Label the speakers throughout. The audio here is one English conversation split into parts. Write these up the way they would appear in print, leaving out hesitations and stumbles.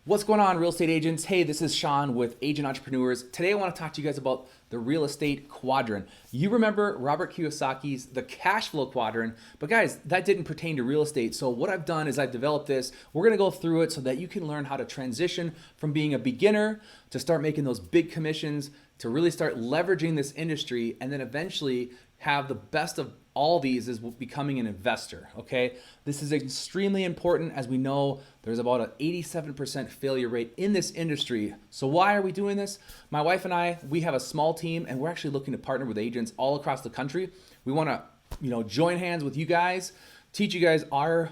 Speaker 1: What's going on, real estate agents? Hey, this is Sean with Agent Entrepreneurs. Today I want to talk to you guys about the real estate quadrant. You remember Robert Kiyosaki's the Cashflow Quadrant, but guys, that didn't pertain to real estate. So what I've done is I've developed this. We're going to go through it so that you can learn how to transition from being a beginner to start making those big commissions, to really start leveraging this industry, and then eventually have the best of all these is becoming an investor, okay? This is extremely important. As we know, there's about an 87% failure rate in this industry. So why are we doing this? My wife and I, we have a small team and we're actually looking to partner with agents all across the country. We wanna, join hands with you guys, teach you guys our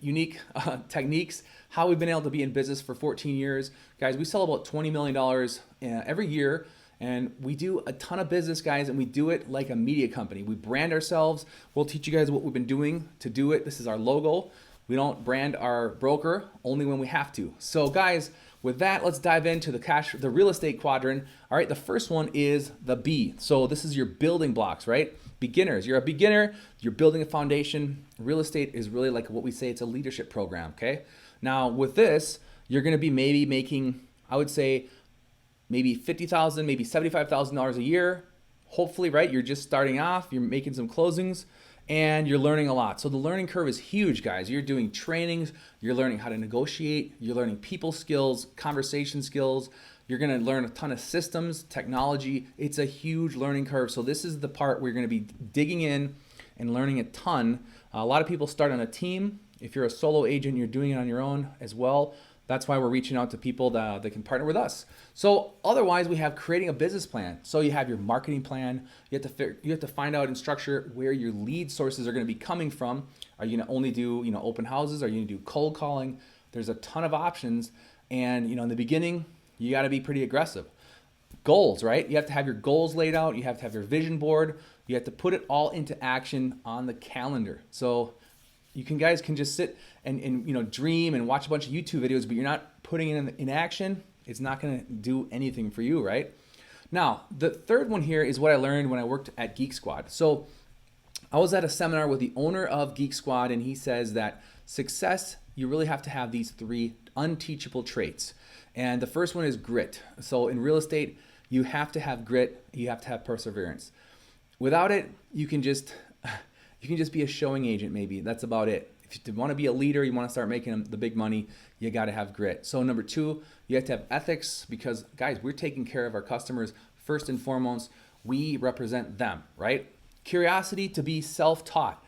Speaker 1: unique techniques, how we've been able to be in business for 14 years. Guys, we sell about $20 million every year. And we do a ton of business, guys, and we do it like a media company. We brand ourselves. We'll teach you guys what we've been doing to do it. This is our logo. We don't brand our broker only when we have to. So guys, with that, let's dive into the real estate quadrant. All right, the first one is the B. So this is your building blocks, right? Beginners. You're a beginner. You're building a foundation. Real estate is really like what we say, it's a leadership program, okay? Now with this, you're going to be maybe making, I would say, maybe $50,000, maybe $75,000 a year. Hopefully, right? You're just starting off, you're making some closings, and you're learning a lot. So the learning curve is huge, guys. You're doing trainings, you're learning how to negotiate, you're learning people skills, conversation skills. You're gonna learn a ton of systems, technology. It's a huge learning curve. So this is the part where you're gonna be digging in and learning a ton. A lot of people start on a team. If you're a solo agent, you're doing it on your own as well. That's why we're reaching out to people that can partner with us. So otherwise, we have creating a business plan. So you have your marketing plan. You have to find out and structure where your lead sources are going to be coming from. Are you going to only do open houses? Are you going to do cold calling? There's a ton of options, and in the beginning, you got to be pretty aggressive. Goals, right? You have to have your goals laid out. You have to have your vision board. You have to put it all into action on the calendar. So guys can just sit and dream and watch a bunch of YouTube videos, but you're not putting it in action. It's not going to do anything for you, right? Now, the third one here is what I learned when I worked at Geek Squad. So I was at a seminar with the owner of Geek Squad, and he says that success, you really have to have these three unteachable traits. And the first one is grit. So in real estate, you have to have grit. You have to have perseverance. Without it, you can just be a showing agent, maybe. That's about it. If you want to be a leader, you want to start making the big money, you got to have grit. So number two, you have to have ethics, because guys, we're taking care of our customers first and foremost. We represent them, right? Curiosity, to be self-taught.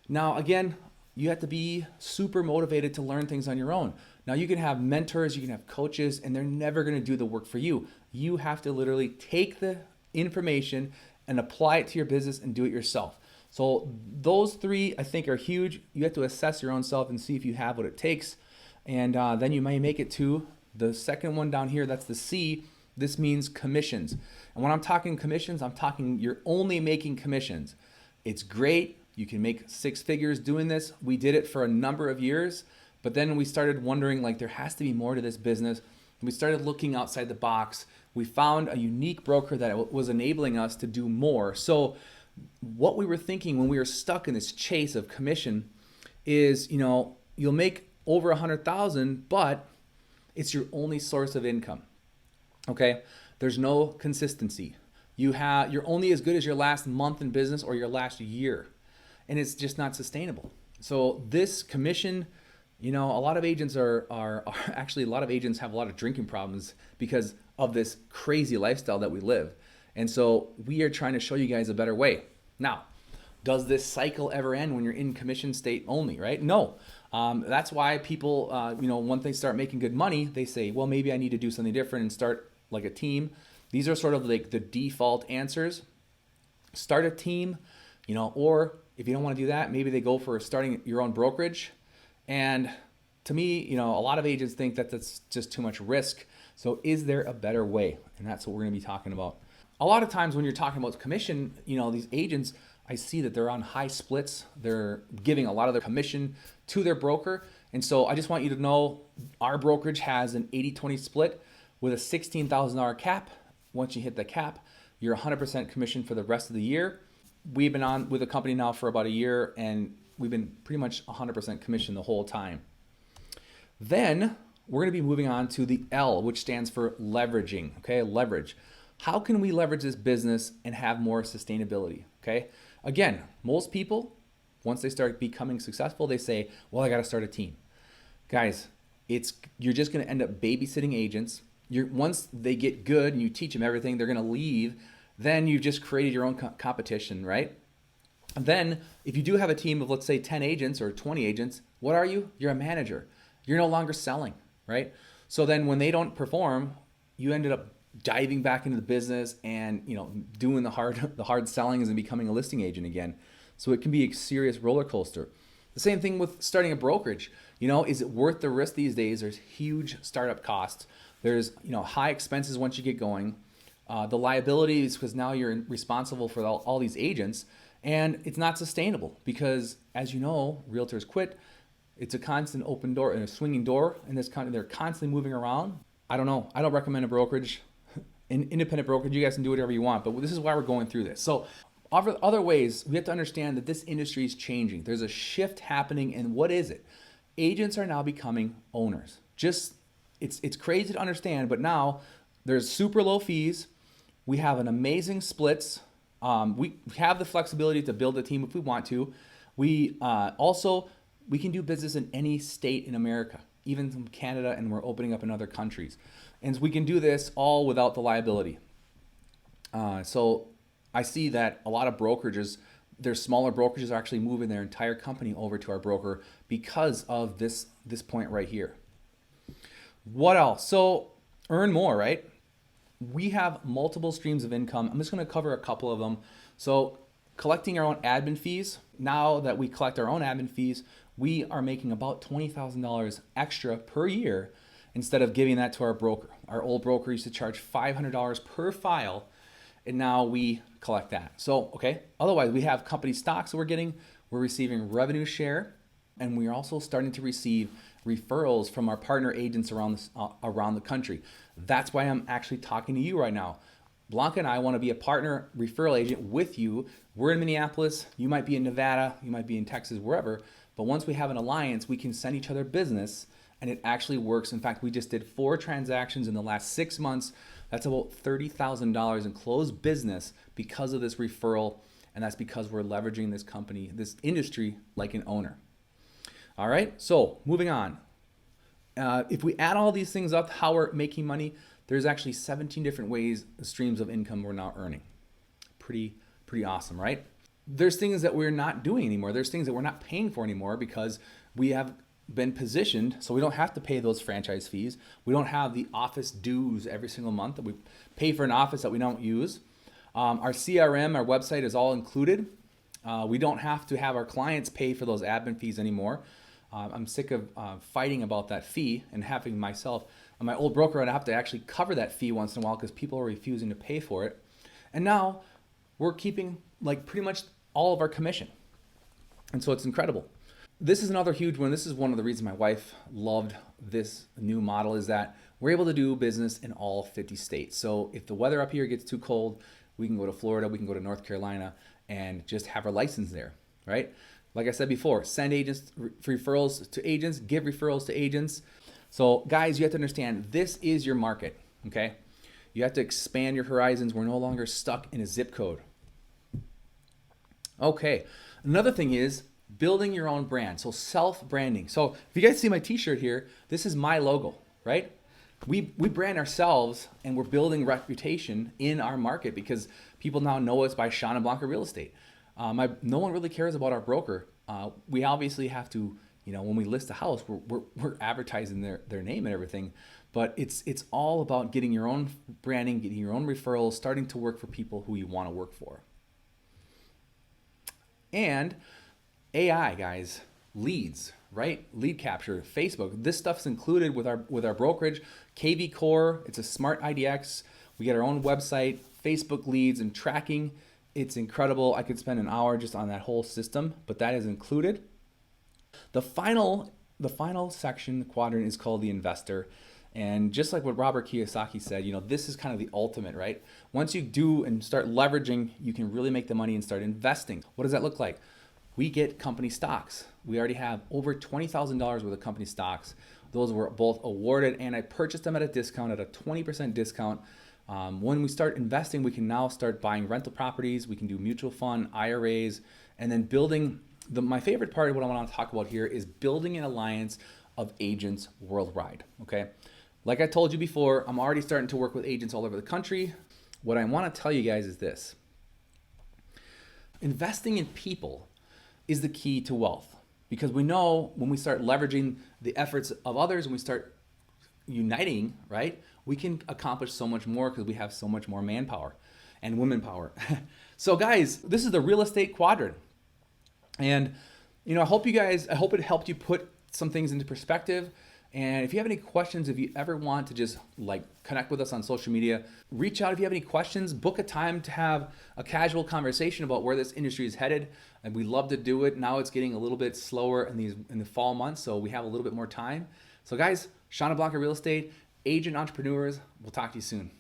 Speaker 1: Now, again, you have to be super motivated to learn things on your own. Now, you can have mentors, you can have coaches, and they're never going to do the work for you. You have to literally take the information and apply it to your business and do it yourself. So those three, I think, are huge. You have to assess your own self and see if you have what it takes. And then you may make it to the second one down here. That's the C. This means commissions. And when I'm talking commissions, I'm talking you're only making commissions. It's great. You can make six figures doing this. We did it for a number of years. But then we started wondering, there has to be more to this business. We started looking outside the box. We found a unique broker that was enabling us to do more. So what we were thinking when we were stuck in this chase of commission is, you'll make over 100,000, but it's your only source of income. Okay? There's no consistency. You're only as good as your last month in business or your last year, and it's just not sustainable. So this commission, a lot of agents actually a lot of agents have a lot of drinking problems because of this crazy lifestyle that we live. And so we are trying to show you guys a better way. Now, does this cycle ever end when you're in commission state only, right? No. That's why people, when they start making good money, they say, well, maybe I need to do something different and start like a team. These are sort of like the default answers. Start a team, or if you don't want to do that, maybe they go for starting your own brokerage. And to me, a lot of agents think that that's just too much risk. So is there a better way? And that's what we're going to be talking about. A lot of times when you're talking about commission, these agents, I see that they're on high splits. They're giving a lot of their commission to their broker. And so I just want you to know our brokerage has an 80-20 split with a $16,000 cap. Once you hit the cap, you're 100% commission for the rest of the year. We've been on with the company now for about a year, and we've been pretty much 100% commission the whole time. Then we're going to be moving on to the L, which stands for leveraging. Okay, leverage. How can we leverage this business and have more sustainability? Okay, again, most people, once they start becoming successful, they say, well, I got to start a team. Guys, you're just going to end up babysitting agents. Once they get good and you teach them everything, they're going to leave. Then you've just created your own competition, right? And then if you do have a team of, let's say, 10 agents or 20 agents, what are you? You're a manager. You're no longer selling, right? So then when they don't perform, you ended up diving back into the business and doing the hard sellings and becoming a listing agent again. So it can be a serious roller coaster. The same thing with starting a brokerage. Is it worth the risk these days? There's huge startup costs. There's high expenses once you get going. The liabilities, because now you're responsible for all these agents, and it's not sustainable because, as you know, realtors quit. It's a constant open door and a swinging door, and they're constantly moving around. I don't know. I don't recommend a brokerage, an independent brokerage. You guys can do whatever you want, but this is why we're going through this. So other ways, we have to understand that this industry is changing. There's a shift happening, and what is it? Agents are now becoming owners. It's crazy to understand, but now there's super low fees. We have an amazing splits. We have the flexibility to build a team if we want to. We can do business in any state in America, even from Canada, and we're opening up in other countries. And we can do this all without the liability. So I see that a lot of brokerages, their smaller brokerages, are actually moving their entire company over to our broker because of this point right here. What else? So earn more, right? We have multiple streams of income. I'm just going to cover a couple of them. So collecting our own admin fees. Now that we collect our own admin fees, we are making about $20,000 extra per year instead of giving that to our broker. Our old broker used to charge $500 per file, and now we collect that. So, okay. Otherwise, we have company stocks that we're receiving revenue share, and we are also starting to receive referrals from our partner agents around the country. That's why I'm actually talking to you right now. Blanca and I want to be a partner referral agent with you. We're in Minneapolis. You might be in Nevada. You might be in Texas, wherever. But once we have an alliance, we can send each other business, and it actually works. In fact, we just did 4 transactions in the last 6 months. That's about $30,000 in closed business because of this referral, and that's because we're leveraging this company, this industry, like an owner. All right, so moving on. If we add all these things up, how we're making money, there's actually 17 different streams of income we're now earning. Pretty awesome, right? There's things that we're not doing anymore. There's things that we're not paying for anymore because we have been positioned so we don't have to pay those franchise fees. We don't have the office dues every single month that we pay for an office that we don't use. Our CRM, our website is all included. We don't have to have our clients pay for those admin fees anymore. I'm sick of fighting about that fee and having my old broker, I'd have to actually cover that fee once in a while because people are refusing to pay for it. And now we're keeping pretty much all of our commission. And so it's incredible. This is another huge one. This is one of the reasons my wife loved this new model, is that we're able to do business in all 50 states. So if the weather up here gets too cold, we can go to Florida, we can go to North Carolina and just have our license there, right? Like I said before, send agents referrals to agents, give referrals to agents. So guys, you have to understand, this is your market, okay? You have to expand your horizons. We're no longer stuck in a zip code. Okay, another thing is building your own brand. So self-branding. So if you guys see my t-shirt here, this is my logo, right? We brand ourselves, and we're building reputation in our market because people now know us by Sean and Blanca Real Estate. No one really cares about our broker. We obviously have to, when we list a house, we're advertising their name and everything, but it's all about getting your own branding, getting your own referrals, starting to work for people who you want to work for. And AI, guys, leads, right? Lead capture, Facebook. This stuff's included with our brokerage. KV Core, it's a smart IDX. We get our own website, Facebook leads and tracking. It's incredible. I could spend an hour just on that whole system, but that is included. The final section, the quadrant, is called the investor. And just like what Robert Kiyosaki said, this is kind of the ultimate, right? Once you do and start leveraging, you can really make the money and start investing. What does that look like? We get company stocks. We already have over $20,000 worth of company stocks. Those were both awarded, and I purchased them at a discount, at a 20% discount. When we start investing, we can now start buying rental properties. We can do mutual fund, IRAs, and then building. My favorite part of what I want to talk about here is building an alliance of agents worldwide. Okay, like I told you before, I'm already starting to work with agents all over the country. What I want to tell you guys is this: investing in people is the key to wealth, because we know when we start leveraging the efforts of others and we start uniting, right, we can accomplish so much more because we have so much more manpower and women power. So guys, this is the real estate quadrant. And I hope it helped you put some things into perspective. And if you have any questions, if you ever want to just connect with us on social media, reach out if you have any questions, book a time to have a casual conversation about where this industry is headed. And we love to do it. Now it's getting a little bit slower in the fall months, so we have a little bit more time. So guys, Sean and Blanca Real Estate, agent entrepreneurs, we'll talk to you soon.